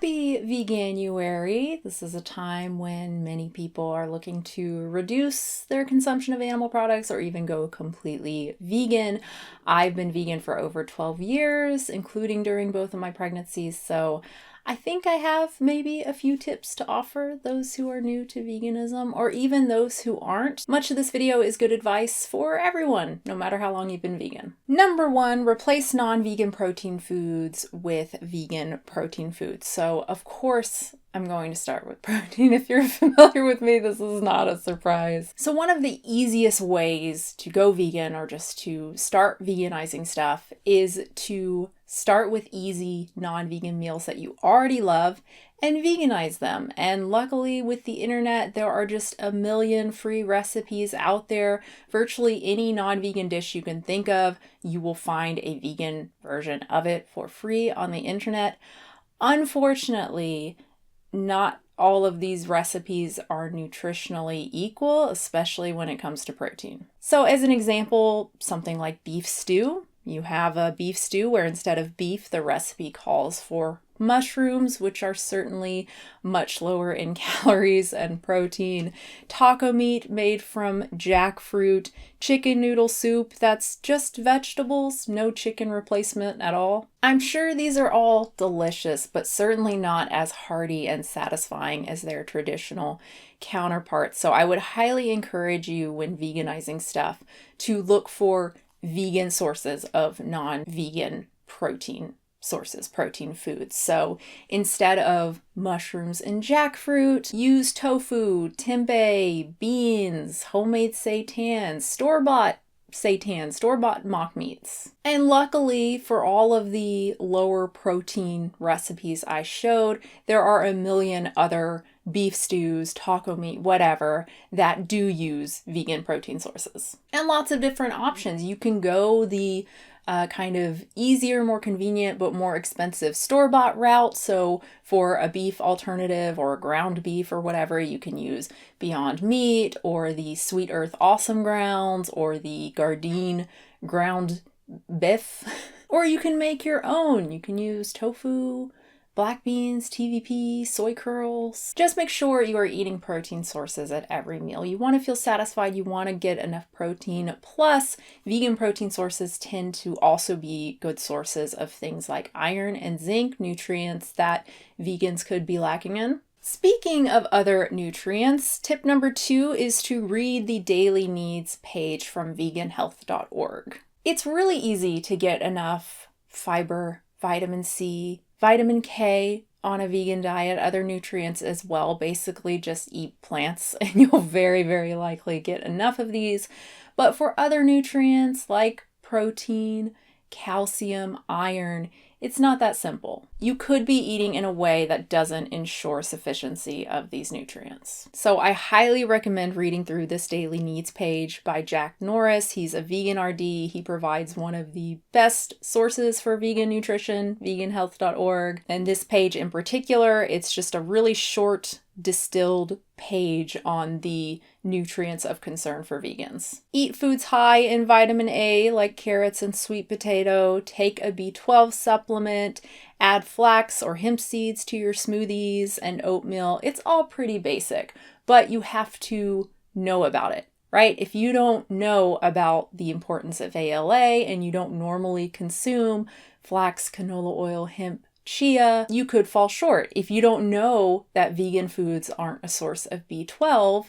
Happy Veganuary! This is a time when many people are looking to reduce their consumption of animal products or even go completely vegan. I've been vegan for over 12 years, including during both of my pregnancies, so I think I have maybe a few tips to offer those who are new to veganism or even those who aren't. Much of this video is good advice for everyone, no matter how long you've been vegan. Number one, replace non-vegan protein foods with vegan protein foods. So of course, I'm going to start with protein. If you're familiar with me, this is not a surprise. So one of the easiest ways to go vegan or just to start veganizing stuff is to start with easy non-vegan meals that you already love and veganize them. And luckily with the internet, there are just a million free recipes out there. Virtually any non-vegan dish you can think of, you will find a vegan version of it for free on the internet. Unfortunately, not all of these recipes are nutritionally equal, especially when it comes to protein. So as an example, something like beef stew. You have a beef stew where instead of beef, the recipe calls for mushrooms, which are certainly much lower in calories and protein. Taco meat made from jackfruit. Chicken noodle soup that's just vegetables, no chicken replacement at all. I'm sure these are all delicious, but certainly not as hearty and satisfying as their traditional counterparts. So I would highly encourage you when veganizing stuff to look for vegan sources of non-vegan protein sources, protein foods. So instead of mushrooms and jackfruit, use tofu, tempeh, beans, homemade seitan, store-bought seitan, store-bought mock meats. And luckily for all of the lower protein recipes I showed, there are a million other beef stews, taco meat, whatever, that do use vegan protein sources. And lots of different options. You can go the kind of easier, more convenient, but more expensive store-bought route. So for a beef alternative or ground beef or whatever, you can use Beyond Meat or the Sweet Earth Awesome Grounds or the Gardein ground beef. Or you can make your own. You can use tofu, black beans, TVP, soy curls. Just make sure you are eating protein sources at every meal. You want to feel satisfied, you want to get enough protein. Plus, vegan protein sources tend to also be good sources of things like iron and zinc, nutrients that vegans could be lacking in. Speaking of other nutrients, tip number 2 is to read the daily needs page from veganhealth.org. It's really easy to get enough fiber, vitamin C, vitamin K on a vegan diet, other nutrients as well. Basically just eat plants and you'll very, very likely get enough of these. But for other nutrients like protein, calcium, iron, it's not that simple. You could be eating in a way that doesn't ensure sufficiency of these nutrients. So I highly recommend reading through this daily needs page by Jack Norris. He's a vegan RD. He provides one of the best sources for vegan nutrition, veganhealth.org. And this page in particular, it's just a really short, distilled page on the nutrients of concern for vegans. Eat foods high in vitamin A like carrots and sweet potato. Take a B12 supplement. Add flax or hemp seeds to your smoothies and oatmeal. It's all pretty basic, but you have to know about it, right? If you don't know about the importance of ALA and you don't normally consume flax, canola oil, hemp, chia, you could fall short. If you don't know that vegan foods aren't a source of B12,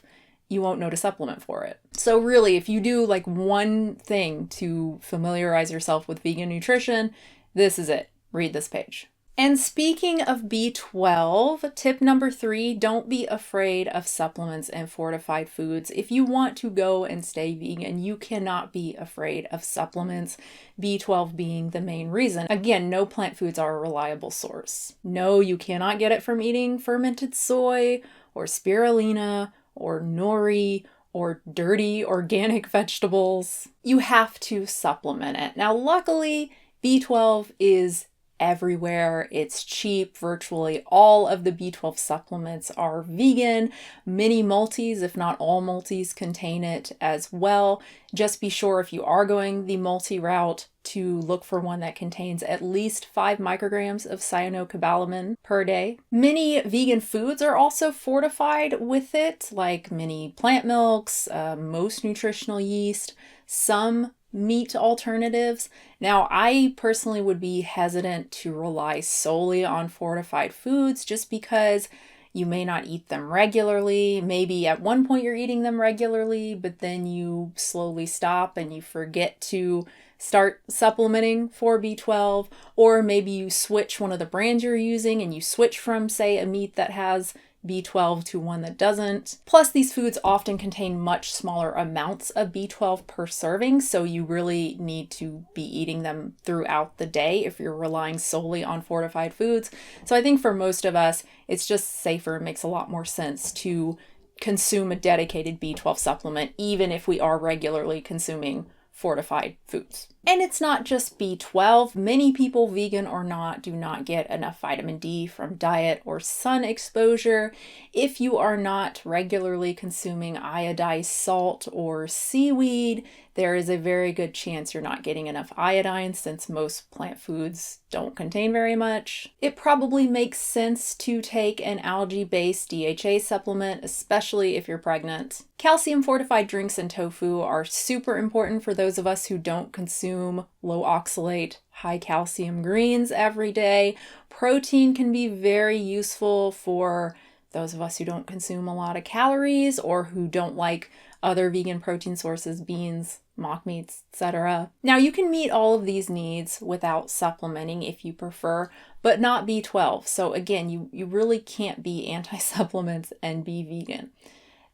you won't know to supplement for it. So really, if you do like one thing to familiarize yourself with vegan nutrition, this is it. Read this page. And speaking of B12, tip number 3, don't be afraid of supplements and fortified foods. If you want to go and stay vegan, you cannot be afraid of supplements, B12 being the main reason. Again, no plant foods are a reliable source. No, you cannot get it from eating fermented soy or spirulina or nori or dirty organic vegetables. You have to supplement it. Now, luckily, B12 is everywhere. It's cheap. Virtually all of the B12 supplements are vegan. Many multis, if not all multis, contain it as well. Just be sure if you are going the multi route to look for one that contains at least 5 micrograms of cyanocobalamin per day. Many vegan foods are also fortified with it, like many plant milks, most nutritional yeast, some meat alternatives. Now, I personally would be hesitant to rely solely on fortified foods just because you may not eat them regularly. Maybe at one point you're eating them regularly, but then you slowly stop and you forget to start supplementing for B12, or maybe you switch one of the brands you're using and you switch from, say, a meat that has B12 to one that doesn't. Plus, these foods often contain much smaller amounts of B12 per serving, so you really need to be eating them throughout the day if you're relying solely on fortified foods. So I think for most of us, it's just safer, it makes a lot more sense to consume a dedicated B12 supplement, even if we are regularly consuming fortified foods. And it's not just B12. Many people, vegan or not, do not get enough vitamin D from diet or sun exposure. If you are not regularly consuming iodized salt or seaweed, there is a very good chance you're not getting enough iodine since most plant foods don't contain very much. It probably makes sense to take an algae-based DHA supplement, especially if you're pregnant. Calcium fortified drinks and tofu are super important for those of us who don't consume low oxalate, high calcium greens every day. Protein can be very useful for those of us who don't consume a lot of calories or who don't like other vegan protein sources, beans, mock meats, etc. Now, you can meet all of these needs without supplementing if you prefer, but not B12. So again, you really can't be anti-supplements and be vegan.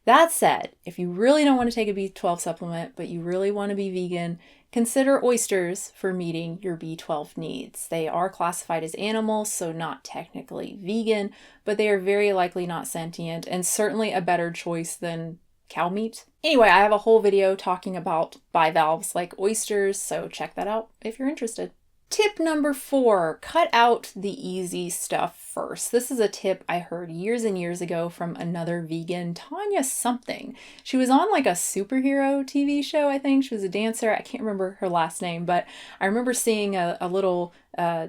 That said, if you really don't want to take a B12 supplement, but you really want to be vegan, consider oysters for meeting your B12 needs. They are classified as animals, so not technically vegan, but they are very likely not sentient and certainly a better choice than cow meat. Anyway, I have a whole video talking about bivalves like oysters, so check that out if you're interested. Tip number 4, cut out the easy stuff first. This is a tip I heard years and years ago from another vegan, Tanya something. She was on like a superhero TV show, I think. She was a dancer. I can't remember her last name, but I remember seeing a little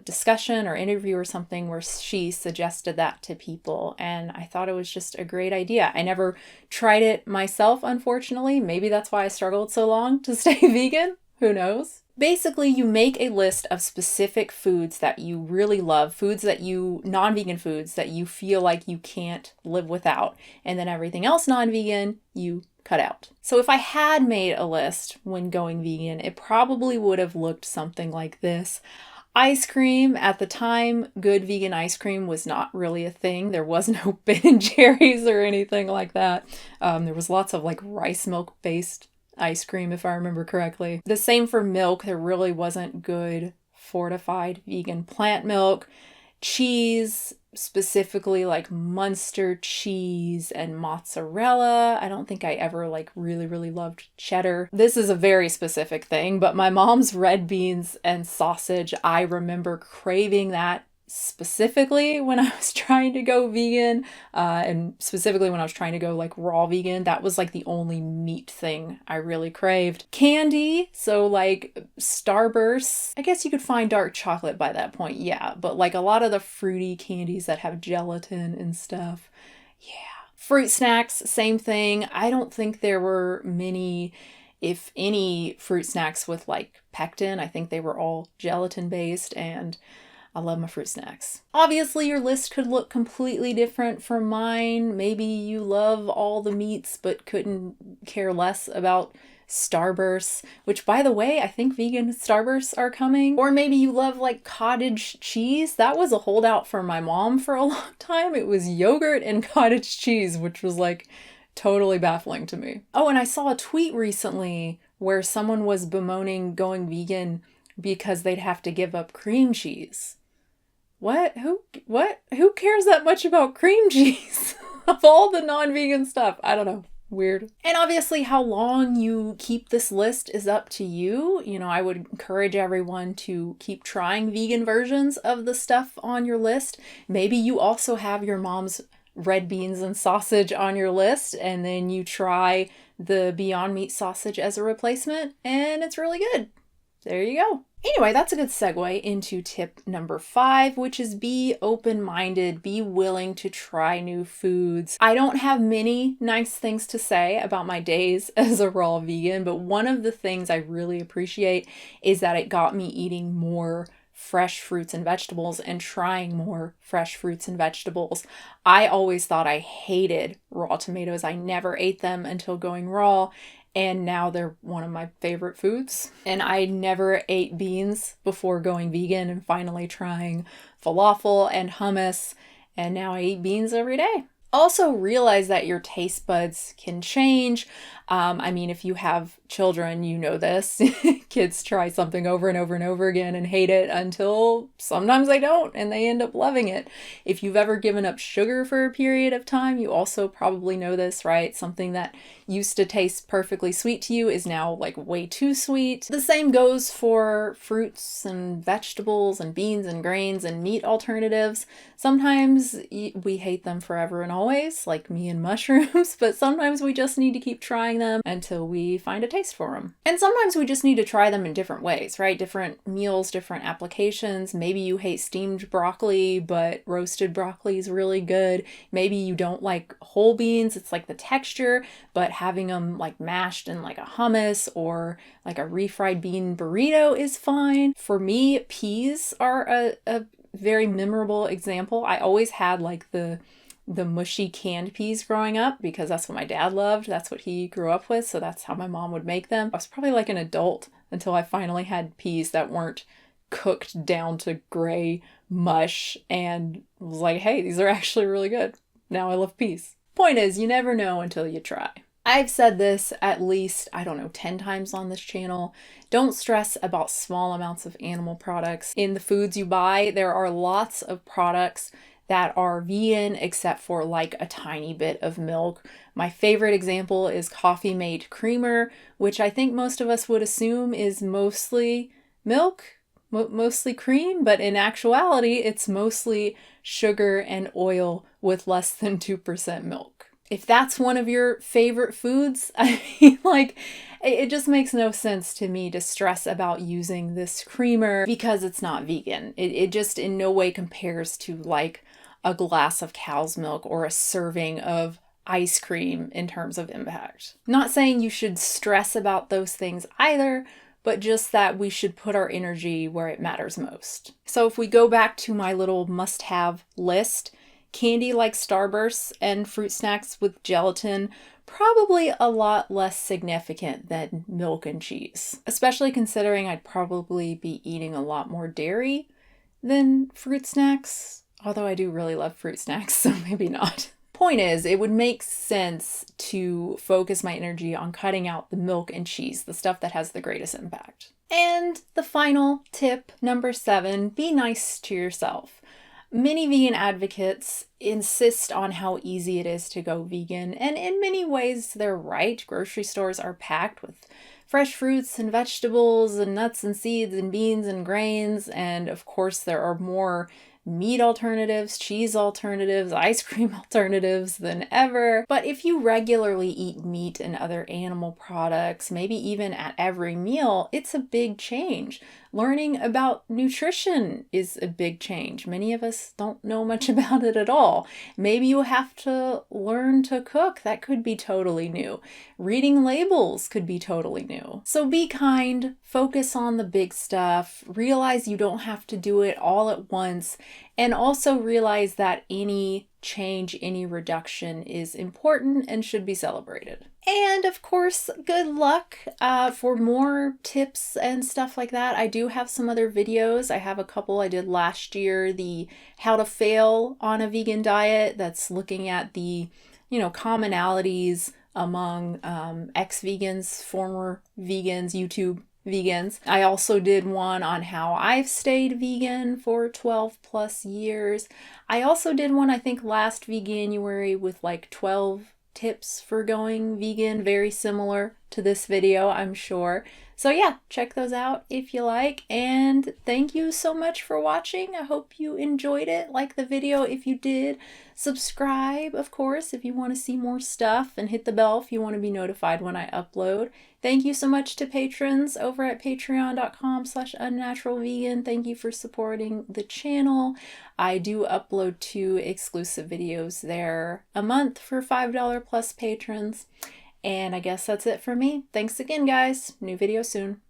discussion or interview or something where she suggested that to people, and I thought it was just a great idea. I never tried it myself, unfortunately. Maybe that's why I struggled so long to stay vegan. Who knows? Basically, you make a list of specific foods that you really love, non-vegan foods that you feel like you can't live without, and then everything else non-vegan, you cut out. So if I had made a list when going vegan, it probably would have looked something like this. Ice cream. At the time, good vegan ice cream was not really a thing. There was no Ben & Jerry's or anything like that. There was lots of like rice milk based ice cream, if I remember correctly. The same for milk. There really wasn't good fortified vegan plant milk. Cheese, specifically like Munster cheese and mozzarella. I don't think I ever like really loved cheddar. This is a very specific thing, but my mom's red beans and sausage, I remember craving that specifically when I was trying to go vegan, and specifically when I was trying to go like raw vegan. That was like the only meat thing I really craved. Candy, so like Starburst. I guess you could find dark chocolate by that point, yeah, but like a lot of the fruity candies that have gelatin and stuff, yeah. Fruit snacks, same thing. I don't think there were many, if any, fruit snacks with like pectin. I think they were all gelatin based, and I love my fruit snacks. Obviously, your list could look completely different from mine. Maybe you love all the meats but couldn't care less about Starbursts, which by the way, I think vegan Starbursts are coming. Or maybe you love like cottage cheese. That was a holdout for my mom for a long time. It was yogurt and cottage cheese, which was like totally baffling to me. Oh, and I saw a tweet recently where someone was bemoaning going vegan because they'd have to give up cream cheese. What? Who cares that much about cream cheese? Of all the non-vegan stuff? I don't know. Weird. And obviously how long you keep this list is up to you. I would encourage everyone to keep trying vegan versions of the stuff on your list. Maybe you also have your mom's red beans and sausage on your list, and then you try the Beyond Meat sausage as a replacement, and it's really good. There you go. Anyway, that's a good segue into tip number 5, which is be open-minded, be willing to try new foods. I don't have many nice things to say about my days as a raw vegan, but one of the things I really appreciate is that it got me eating more fresh fruits and vegetables and trying more fresh fruits and vegetables. I always thought I hated raw tomatoes. I never ate them until going raw. And now they're one of my favorite foods. And I never ate beans before going vegan and finally trying falafel and hummus. And now I eat beans every day. Also realize that your taste buds can change. If you have children, you know this. Kids try something over and over and over again and hate it until sometimes they don't and they end up loving it. If you've ever given up sugar for a period of time, you also probably know this, right? Something that used to taste perfectly sweet to you is now like way too sweet. The same goes for fruits and vegetables and beans and grains and meat alternatives. Sometimes we hate them forever and always, like me and mushrooms, but sometimes we just need to keep trying them until we find a taste for them. And sometimes we just need to try them in different ways, right? Different meals, different applications. Maybe you hate steamed broccoli, but roasted broccoli is really good. Maybe you don't like whole beans. It's like the texture, but having them like mashed in like a hummus or like a refried bean burrito is fine. For me, peas are a very memorable example. I always had like the mushy canned peas growing up because that's what my dad loved. That's what he grew up with. So that's how my mom would make them. I was probably like an adult until I finally had peas that weren't cooked down to gray mush and was like, hey, these are actually really good. Now I love peas. Point is, you never know until you try. I've said this at least, 10 times on this channel. Don't stress about small amounts of animal products. In the foods you buy, there are lots of products that are vegan except for like a tiny bit of milk. My favorite example is Coffee Mate Creamer, which I think most of us would assume is mostly milk, mostly cream, but in actuality, it's mostly sugar and oil with less than 2% milk. If that's one of your favorite foods, it just makes no sense to me to stress about using this creamer because it's not vegan. It just in no way compares to like a glass of cow's milk or a serving of ice cream in terms of impact. Not saying you should stress about those things either, but just that we should put our energy where it matters most. So if we go back to my little must-have list, candy like Starbursts and fruit snacks with gelatin, probably a lot less significant than milk and cheese, especially considering I'd probably be eating a lot more dairy than fruit snacks, although I do really love fruit snacks, so maybe not. Point is, it would make sense to focus my energy on cutting out the milk and cheese, the stuff that has the greatest impact. And the final tip, number 7, be nice to yourself. Many vegan advocates insist on how easy it is to go vegan, and in many ways they're right. Grocery stores are packed with fresh fruits and vegetables and nuts and seeds and beans and grains, and of course there are more meat alternatives, cheese alternatives, ice cream alternatives than ever. But if you regularly eat meat and other animal products, maybe even at every meal, it's a big change. Learning about nutrition is a big change. Many of us don't know much about it at all. Maybe you have to learn to cook. That could be totally new. Reading labels could be totally new. So be kind, focus on the big stuff, realize you don't have to do it all at once, and also realize that any change, any reduction is important and should be celebrated. And of course, good luck for more tips and stuff like that. I do have some other videos. I have a couple I did last year, the how to fail on a vegan diet, that's looking at the, commonalities among ex-vegans, former vegans, YouTube vegans. I also did one on how I've stayed vegan for 12 plus years. I also did one, I think last Veganuary, with like 12 tips for going vegan, very similar to this video, I'm sure. So yeah, check those out if you like, and thank you so much for watching. I hope you enjoyed it. Like the video if you did. Subscribe, of course, if you want to see more stuff, and hit the bell if you want to be notified when I upload. Thank you so much to patrons over at patreon.com/unnaturalvegan. Thank you for supporting the channel. I do upload 2 exclusive videos there a month for $5 plus patrons. And I guess that's it for me. Thanks again, guys. New video soon.